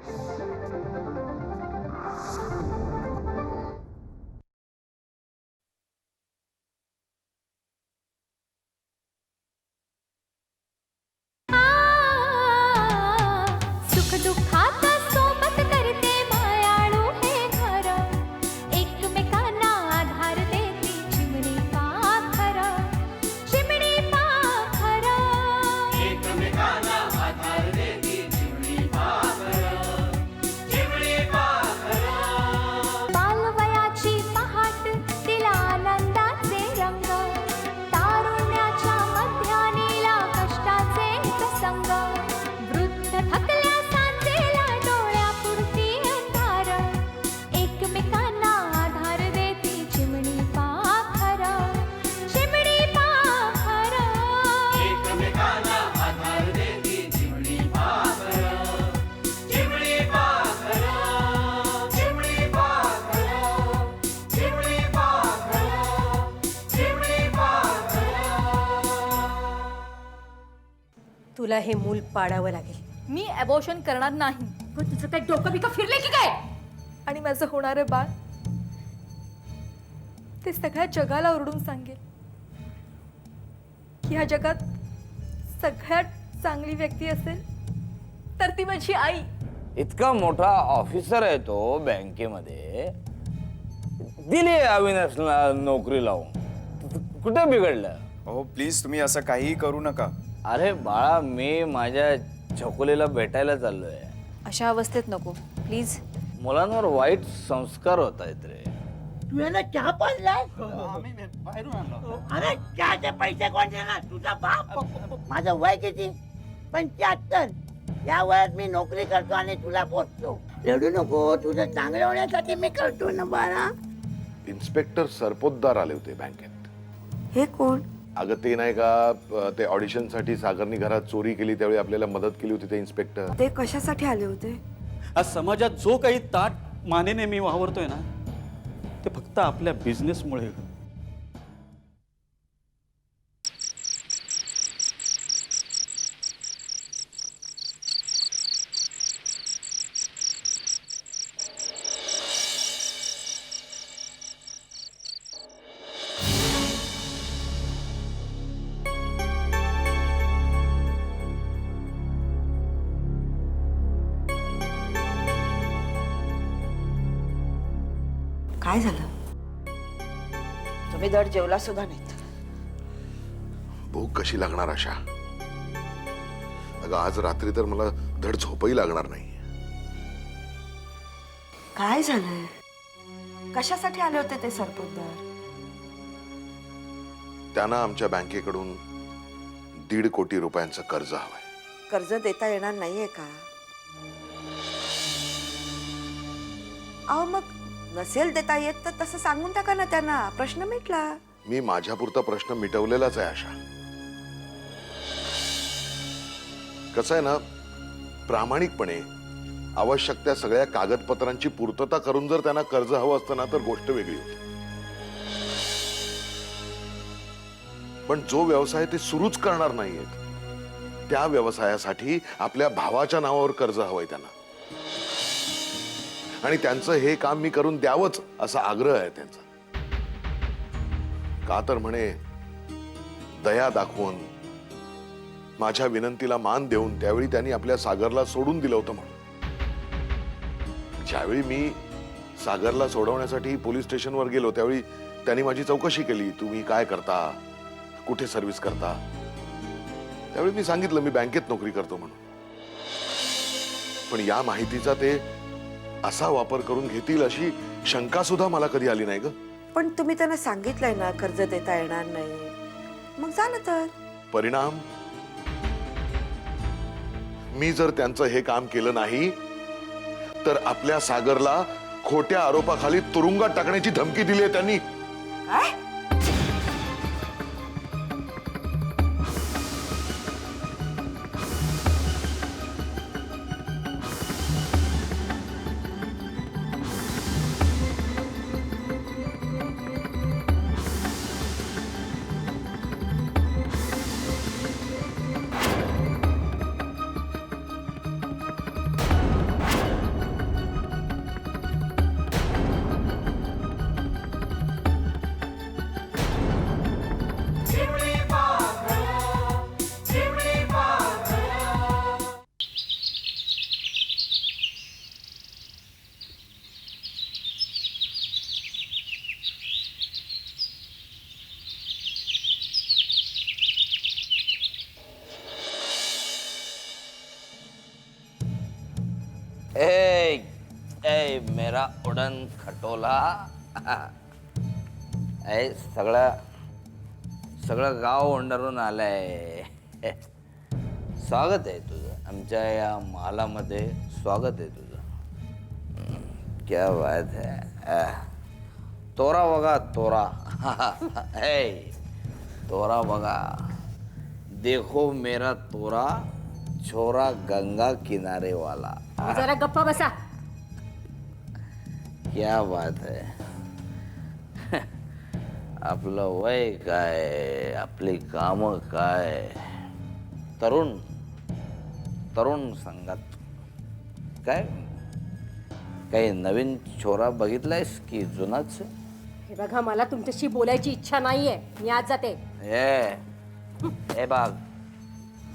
सुख दुःखात सोबत करते मायाळू हे घर, एकमेकांना आधार देते चिमणी पाखर, चिमणी पाखर. एकमेकांना आधार देती चिमणी पाखर, चिमणी पाखर. बालवयाची पहाट तिला आनंदाचे रंग, तारुण्याच्या मध्यानीला कष्टाचे प्रसंग, वृद्ध थकल्या सांजेला डोळ्यापुरती अंधार, एकमेकांना आधार देती चिमणी पाखर, चिमणी पाखर. एकमेकांना आधार देती चिमणी पाखर, चिमणी पाखर, चिमणी पाखर, चिमणी पाखर, चिमणी पाखर. तुला हे मूल पाडावं लागेल. मी अबॉर्शन करणार नाही. पण तुझं काय डोकं बिकं फिरले की काय? आणि माझं होणारं बाळ ते सगळ्या जगाला ओरडून सांगेल की ह्या जगात सगळ्यात चांगली व्यक्ती असेल तर ती माझी आई. इतका मोठा ऑफिसर आहे तो बँकेमध्ये, दिली अविनाशला नोकरी लावून, कुठे बिघडलं? अहो प्लीज तुम्ही असं काहीही करू नका. अरे बाळा, मी माझ्या छकुलीला भेटायला चाललोय. अशा अवस्थेत नको प्लीज. मुलांवर वाईट संस्कार होत आहेत रे. तू याला चहा पाजलाय? अरे चहाचे पैसे कोण देणार? तुझा बाप. माझं वय किती? 75. या वयात मी नोकरी करतो आणि तुला पोचतो. रडू नको, तुझं चांगलं होण्यासाठी मी करतो ना बाळा. इन्स्पेक्टर सरपोतदार आले होते बँकेत. हे कोण? अगं ते नाही का, ते ऑडिशनसाठी सागरनी घरात चोरी केली त्यावेळी आपल्याला मदत केली होती ते इन्स्पेक्टर. ते कशासाठी आले होते? आज समाजात जो काही ताट मानेने मी वावरतोय ना, ते फक्त आपल्या बिझनेसमुळे. काय झालं? तुम्ही धड जेवला सुद्धा नाहीत. भूक कशी लागणार आशा? अगं आज रात्री तर मला धड झोपही लागणार नाही. काय झालंय? कशासाठी आले होते ते सरपोतदार? त्यांना आमच्या बँकेकडून 1.5 कोटी रुपयांचं कर्ज हवंय. कर्ज देता येणार नाहीये का? अहो मग नसेल देता येत तर तसं सांगून टाका ना त्यांना, प्रश्न मिटला. मी माझ्यापुरता प्रश्न मिटवलेलाच आहे आशा. कसं आहे ना, प्रामाणिकपणे आवश्यक त्या सगळ्या कागदपत्रांची पूर्तता करून जर त्यांना कर्ज हवं असतं ना तर गोष्ट वेगळी होती. पण जो व्यवसाय ते सुरूच करणार नाहीयेत त्या व्यवसायासाठी आपल्या भावाच्या नावावर कर्ज हवंय त्यांना, आणि त्यांचं हे काम मी करून द्यावंच असा आग्रह आहे त्यांचा. का तर म्हणे दया दाखवून माझ्या विनंतीला मान देऊन त्यावेळी त्यांनी आपल्या सागरला सोडून दिलं होतं म्हणून. ज्यावेळी मी सागरला सोडवण्यासाठी पोलीस स्टेशनवर गेलो त्यावेळी त्यांनी माझी चौकशी केली, तुम्ही काय करता, कुठे सर्व्हिस करता. त्यावेळी मी सांगितलं मी बँकेत नोकरी करतो म्हणून. पण या माहितीचा ते असा वापर करून घेतील अशी शंका सुद्धा मला कधी आली नाही ग. पण तुम्ही त्यांना सांगितलंय ना कर्ज देता येणार नाही, मग झालं तर. परिणाम, मी जर त्यांचं हे काम केलं नाही तर आपल्या सागरला खोट्या आरोपाखाली तुरुंगात टाकण्याची धमकी दिली आहे त्यांनी. काय? ए, ए मेरा उडन खटोला ए सगळं गाव ओंडारून आलंय. स्वागत आहे तुझं आमच्या या महालामध्ये. स्वागत आहे तुझं. क्या बात है. तोरा बघा तोरा. ए तोरा बघा. देखो मेरा तोरा छोरा गंगा किनारे वाला. जरा गप्पा बसा. क्या बात है. आपलं वय काय, आपली कामं काय. तरुण संघात काय काही नवीन छोरा बघितलायस की जुनाच. हे बघा मला तुमच्याशी बोलायची इच्छा नाहीये. मी आज जाते. हे बघ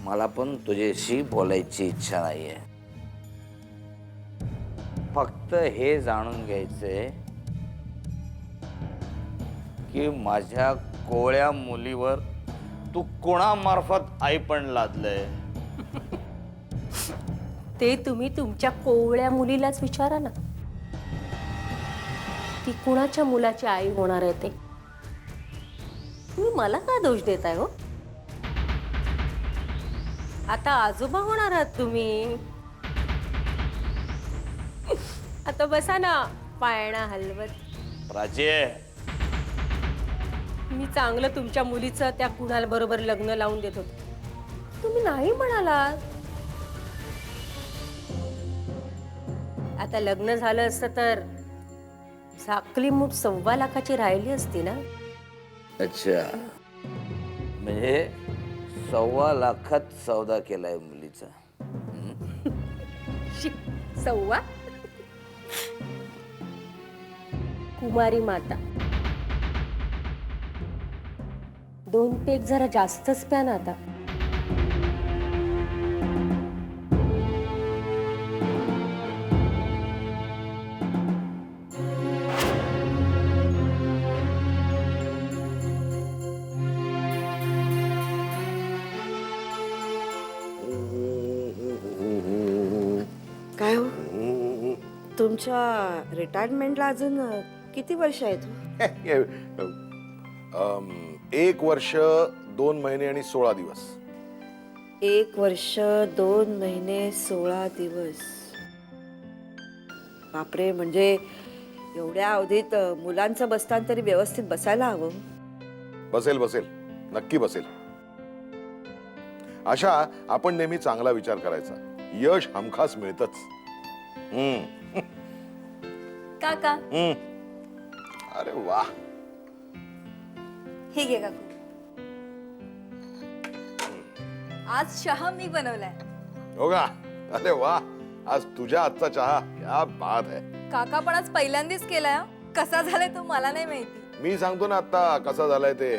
मला पण तुझ्याशी बोलायची इच्छा नाहीये. फक्त हे जाणून घ्यायचंय की माझ्या कोवळ्या मुलीवर तू कोणामार्फत आई पण लादलंय. ते तुम्ही तुमच्या कोवळ्या मुलीलाच विचारा ना. ती कुणाच्या मुलाची आई होणार आहे ते. तुम्ही मला का दोष देताय हो. आता आजोबा होणार आहात तुम्ही. आता बसा ना पाळणा हलवत. प्राची मी चांगलं तुमच्या मुलीचं त्या कुणाल बरोबर लग्न लावून देत होते. तुम्ही नाही म्हणालात. आता लग्न झालं असतं तर झाकली मूठ 1.25 लाखाची राहिली असती ना. अच्छा म्हणजे 1.25 लाखात सौदा केलाय मुलीचा. 1.25 कुमारी माता 2 पेक जरा जास्तच प्या ना आता. काय हो तुमच्या रिटायरमेंटला अजून किती वर्ष आहेत. 1 वर्ष 2 महिने आणि 16 दिवस. 1 वर्ष 2 महिने 16 दिवस. बापरे. म्हणजे एवढ्या अवधीत मुलांचं बसताना तरी व्यवस्थित बसायला हवं. बसेल नक्की बसेल. अशा आपण नेहमी चांगला विचार करायचा. यश हमखास मिळतच. काका अरे वा. हे घे काकू. आज चहा मी बनवलाय. हो का. अरे वा. आज तुझ्या हातचा चहा. क्या बात है. काका पण आज पहिल्यांदाच केलाय. कसा झालाय तो मला नाही माहिती. मी सांगतो ना आता कसा झालाय ते.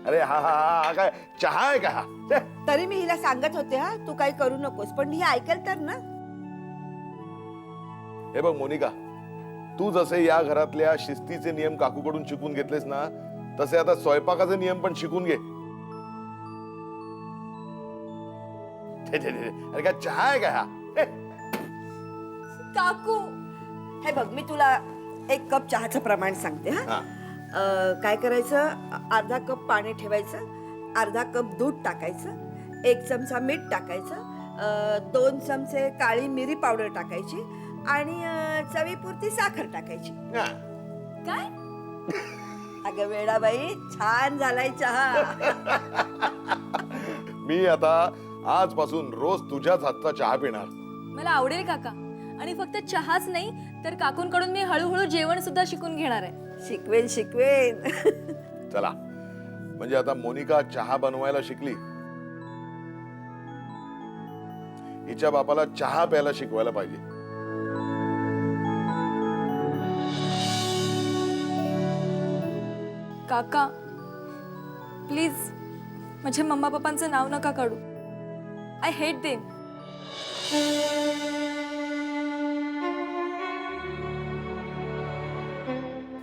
अरे हा काय चहा आहे का. तरी मी हिला सांगत होते हा तू काही करू नकोस. पण ही ऐकेल तर ना. हे बघ मोनिका तू जसे या घरातल्या शिस्तीचे नियम काकूकडून शिकून घेतलेस ना तसे आता स्वयंपाकाचे नियम पण शिकून घे. अरे काय चहा आहे का हा. काकू हे बघ मी तुला 1 कप चहाचं प्रमाण सांगते हा. काय करायचं. अर्धा कप पाणी ठेवायचं. अर्धा कप दूध टाकायचं. 1 चमचा मीठ टाकायचं. 2 चमचे काळी मिरी पावडर टाकायची आणि चवीपुरती साखर टाकायची. काय. अगं वेडाबाई छान झालाय चहा. मी आता आजपासून रोज तुझ्याच हातचा चहा पिणार. मला आवडेल काका. आणि फक्त चहाच नाही तर काकूंकडून मी हळूहळू जेवण सुद्धा शिकून घेणार आहे. शिकवेन. चला म्हणजे आता मोनिका चहा बनवायला शिकली. हिच्या बापाला चहा प्यायला शिकवायला पाहिजे. काका प्लीज माझ्या मम्मा पप्पांचं नाव नका काढू. I hate them.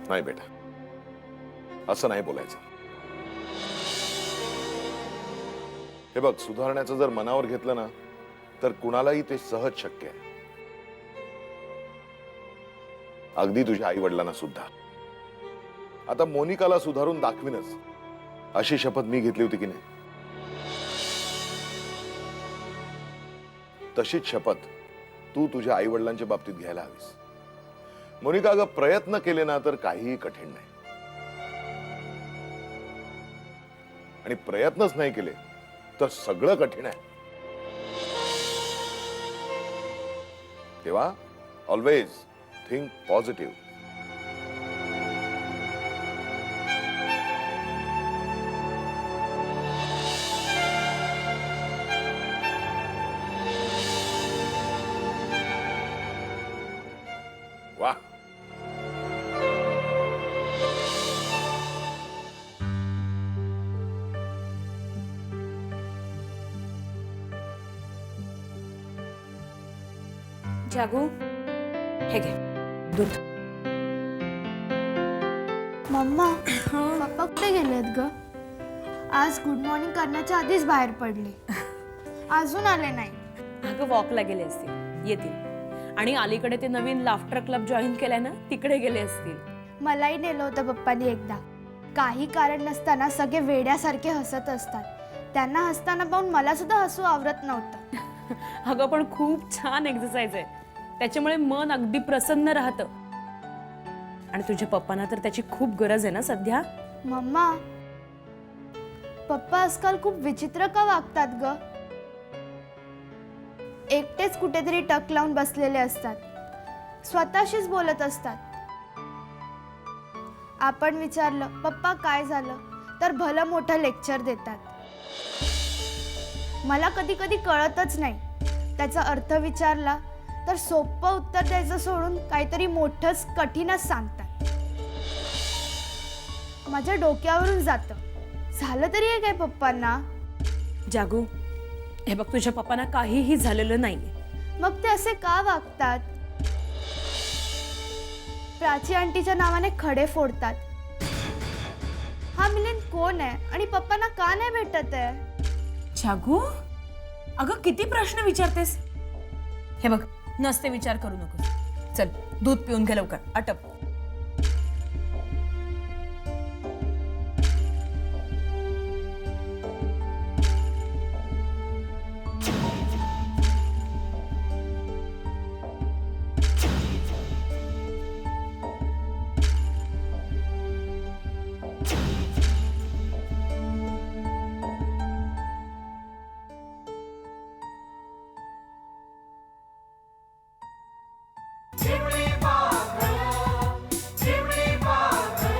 नाही बेटा, असं नाही बोलायचं. हे बघ, सुधारण्याचं जर मनावर घेतलं ना तर कुणालाही ते सहज शक्य आहे, अगदी तुझ्या आई वडिलांना सुद्धा. आता मोनिकाला सुधारून दाखवीनच अशी शपथ मी घेतली होती की नाही, तशीच शपथ तू तुझ्या आई वडिलांच्या बाबतीत घ्यायला हवीस. मोनिका, अगं प्रयत्न केले ना तर काहीही कठीण नाही, आणि प्रयत्नच नाही केले तर सगळं कठीण आहे. तेव्हा ऑलवेज थिंक पॉझिटिव्ह. वा, जागू, हे घे दूध. मम्मा पप्पा कुठे गेलेत ग? आज गुड मॉर्निंग करण्याच्या आधीच बाहेर पडले, अजून आले नाही. अगं वॉकला गेले असतील, येतील. आणि अलीकडे ते नवीन लाफ्टर क्लब जॉईन केलाय ना, तिकडे गेले असतील. मलाही नेलं होतं पप्पांनी एकदा. काही कारण नसताना सगळे वेड्यासारखे हसत असतात. त्यांना हसताना पाहून मला सुद्धा हसू आवरत नव्हतं. अगं पण खूप छान एक्सरसाइज आहे, त्याच्यामुळे मन अगदी प्रसन्न राहतं. आणि तुझ्या पप्पांना तर त्याची खूप गरज आहे ना सध्या. मम्मा, पप्पा आजकाल खूप विचित्र का वागतात ग? एकटेच कुठेतरी टक लावून बसलेले असतात, स्वतःशीच बोलत असतात. आपण विचारलं पप्पा काय झालं तर भलं मोठं लेक्चर देतात. मला कधी कधी कळतच नाही. त्याचा अर्थ विचारला तर सोपं उत्तर द्यायचं सोडून काहीतरी मोठंच कठीणच सांगतात. माझ्या डोक्यावरून जातं. झालं तरी आहे काय पप्पांना? जागू, हे बघ, तुझ्या पप्पांना काहीही झालेलं नाहीये. मग ते असे का वागतात? प्राची आंटीच्या नावाने खडे फोडतात. हा मिलिंद कोण आहे आणि पप्पांना का नाही भेटत आहे? जागू, अगं किती प्रश्न विचारतेस. हे बघ, नसते विचार करू नकोस. चल दूध पिऊन घे लवकर, आटप. चिमणी पाखरं, चिमणी पाखरं.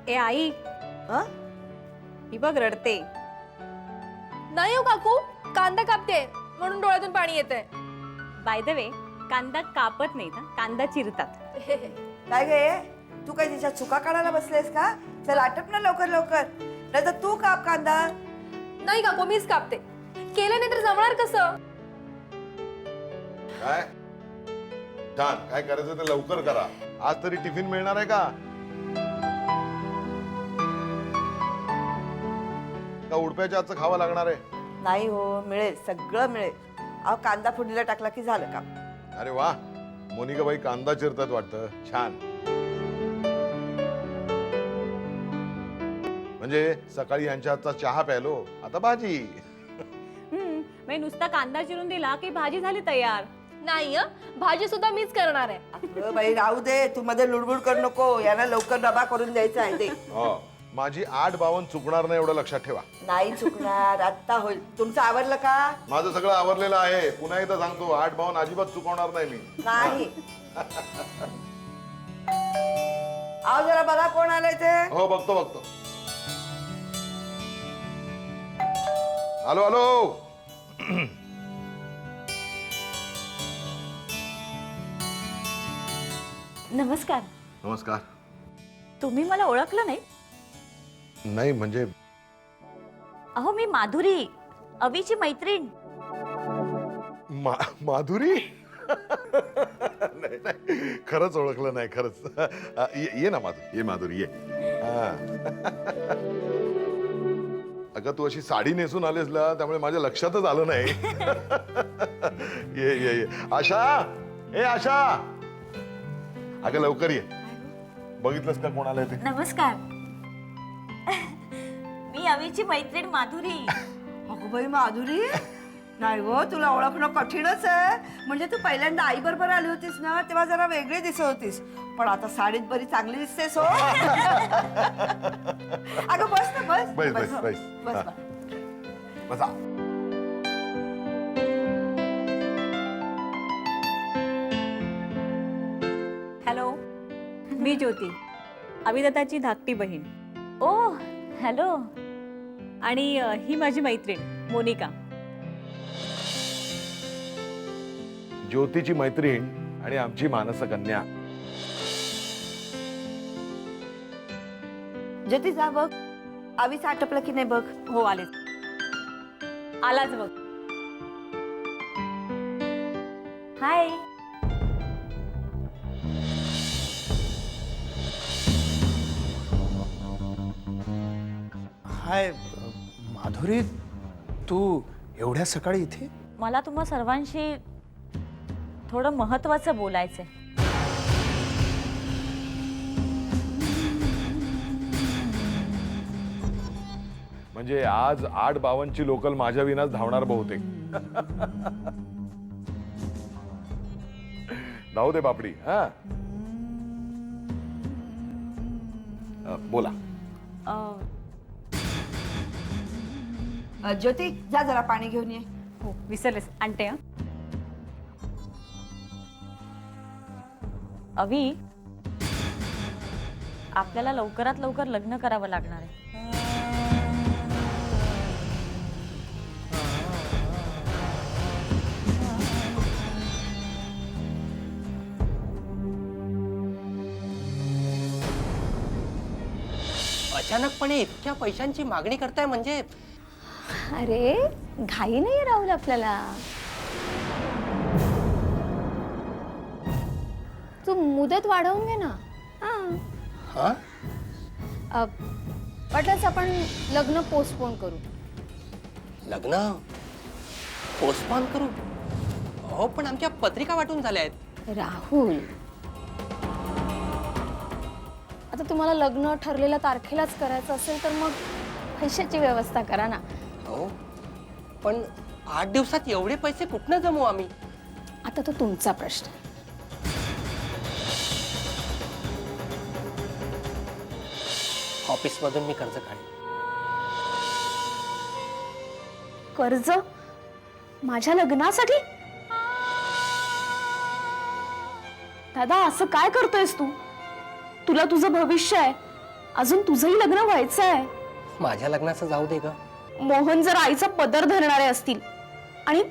ए आई, हं? ही बघ रडते. नाही हो काकू, कांदा कापते म्हणून डोळ्यातून पाणी येतंय. बाय द वे, कांदा कापत नाही ना, कांदा चिरतात. काय गे, तू काय तिच्या चुका काढायला बसलेस का? चल आटप ना लवकर लवकर, नाही तर तू काप कांदा. नाही काकू, मीच कापते. केलं नाही तर जमणार कसं? काय छान, काय करायचं ते लवकर करा. आज तरी टिफिन मिळणार आहे का उडप्याच्या आजचं खावं लागणार आहे? नाही हो, मिळेल, सगळं मिळेल. अहो कांदा फोडणीला टाकला की झालं काम. अरे वा, मोनिका बाई कांदा चिरतात वाटतं. छान. म्हणजे सकाळी यांच्या हातचा चहा प्यायलो, आता भाजी. नुसता कांदा चिरून दिला की भाजी झाली तयार. नाही भाजी सुद्धा मीच करणार आहे. अगं बाई राहू दे, तू मध्ये लुडबुड करू नको. यांना लवकर डबा करून द्यायचा आहे ते. हो, माझी 8-52 चुकणार नाही एवढं लक्षात ठेवा. नाही चुकणार, आत्ता होईल. तुमचं आवरलं का? माझं सगळं आवरलेलं आहे. पुन्हा एकदा सांगतो, 8-52 अजिबात चुकवणार नाही मी. नाही. आव जरा बघा कोण आलंय ते. हो, बघतो बघतो. आलो आलो. नमस्कार. नमस्कार. तुम्ही मला ओळखलं नाही? नाही म्हणजे अहो मी माधुरी, अवीची मैत्रीण. माधुरी. नाही, नाही, खरंच ओळखलं नाही खरंच. ये ना माधुरी, ये माधुरी ये. हा. अगं तू अशी साडी नेसून आलीस ना त्यामुळे माझ्या लक्षातच आलं नाही. ये ये ये. आशा, ए आशा, अगं लवकर ये. बघितलंस का कोण आलंय ते? नमस्कार. मी अवीची मैत्रीण माधुरी. अगं बाई माधुरी, नाही गो तुला ओळखणं कठीणच आहे. म्हणजे तू पहिल्यांदा आई बरोबर आली होतीस ना तेव्हा जरा वेगळी दिसत होतीस, पण आता साडीत बरी चांगली दिसतेस हो. अगं बस ना बस. बस बस बस बस हा. बसा. हॅलो, मी ज्योती, अविदत्ताची धाकटी बहीण. ओ हॅलो. आणि ही माझी मैत्रीण मोनिका. ज्योतीची मैत्रीण आणि आमची मानस कन्या. ज्योती जा बघ आवीच आटपलं की नाही बघ. हो आले. आलाच बघ. हाय. हाय माधुरी, तू एवढ्या सकाळी इथे? मला तुम्हा सर्वांशी थोडं महत्वाचं बोलायचंय. म्हणजे आज 8:52ची लोकल माझ्या विनाच धावणार बहुतेक. धावू दे बापडी. हा बोला. ज्योती जा जरा पाणी घेऊन ये. हो विसरलेस, आणते. हं. अवी, आपल्याला लवकरात लवकर लग्न करावं लागणार आहे. अचानकपणे इतक्या पैशांची मागणी करताय म्हणजे? अरे घाई नाही राहुल आपल्याला. तू मुदत वाढवून घे ना. हा? वाटलंच आपण लग्न पोस्टपोन करू. लग्न पोस्टपोन करू? हो पण आमच्या पत्रिका वाटून झाल्या आहेत. राहुल, आता तुम्हाला लग्न ठरलेल्या तारखेलाच करायचं असेल तर मग पैशाची व्यवस्था करा ना. हो पण 8 दिवसात एवढे पैसे कुठनं जमवू आम्ही? आता तो तुमचा प्रश्न. ऑफिसमधून मी कर्ज काढेन. कर्ज? माझ्या लग्नासाठी? दादा असं काय करतोयस तू? तुला तुझं भविष्य आहे, अजून तुझंही लग्न व्हायचं आहे. माझ्या लग्नाचं जाऊ दे ग. मोहन जर आईचा पदर धरणारे असतील आणि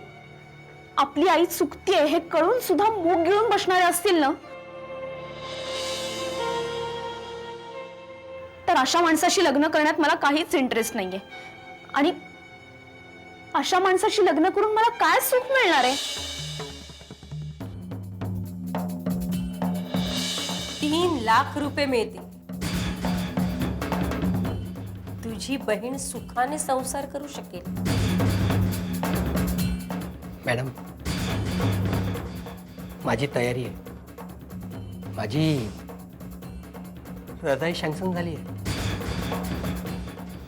आपली आई चुकतीये हे कळून सुद्धा मूग गिळून बसणारे असतील ना, तर अशा माणसाशी लग्न करण्यात मला काहीच इंटरेस्ट नाहीये. आणि अशा माणसाशी लग्न करून मला काय सुख मिळणार आहे? 3 लाख रुपये मिळतील. तुझी बहीण सुखाने संसार करू शकेल. मॅडम, माझी तयारी आहे. माझी हृदय सँक्शन झाली आहे.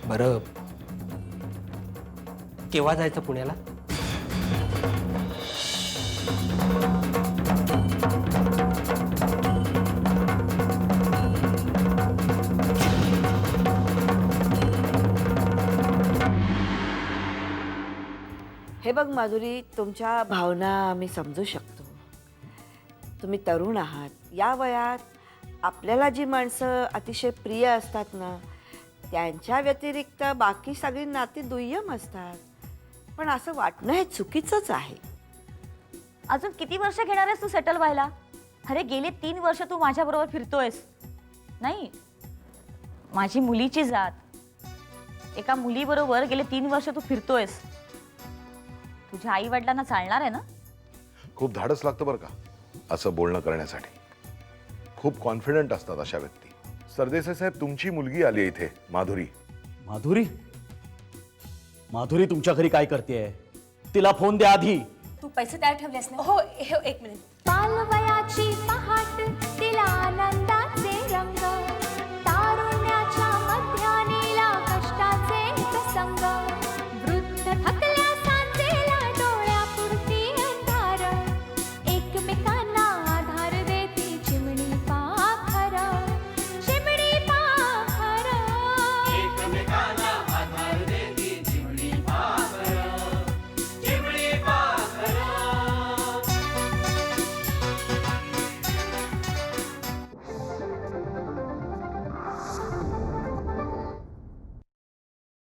बरं केव्हा जायचं पुण्याला? हे बघ माधुरी, तुमच्या भावना आम्ही समजू शकतो. तुम्ही तरुण आहात. या वयात आपल्याला जी माणसं अतिशय प्रिय असतात ना, त्यांच्या व्यतिरिक्त बाकी सगळी नाती दुय्यम असतात. पण असं वाटणं हे चुकीचंच आहे. अजून किती वर्ष घेणार आहेस तू सेटल व्हायला? अरे गेले 3 वर्ष तू माझ्याबरोबर फिरतोयस. नाही, माझी मुलीची जात, एका मुलीबरोबर गेले 3 वर्ष तू फिरतोयस. तुझ्या आई वडिलांना चालणार आहे ना? खूप धाडस लागतं बरं का असं बोलणं करण्यासाठी. खूप कॉन्फिडंट असतात अशा व्यक्ती. सरदेसाई साहेब, तुमची मुलगी आली इथे, माधुरी. माधुरी माधुरी तुमच्या घरी काय करतेय? तिला फोन द्या आधी. तू पैसे तयार ठेवलेस ना? हो, एक मिनिट. पालवयाची पहाट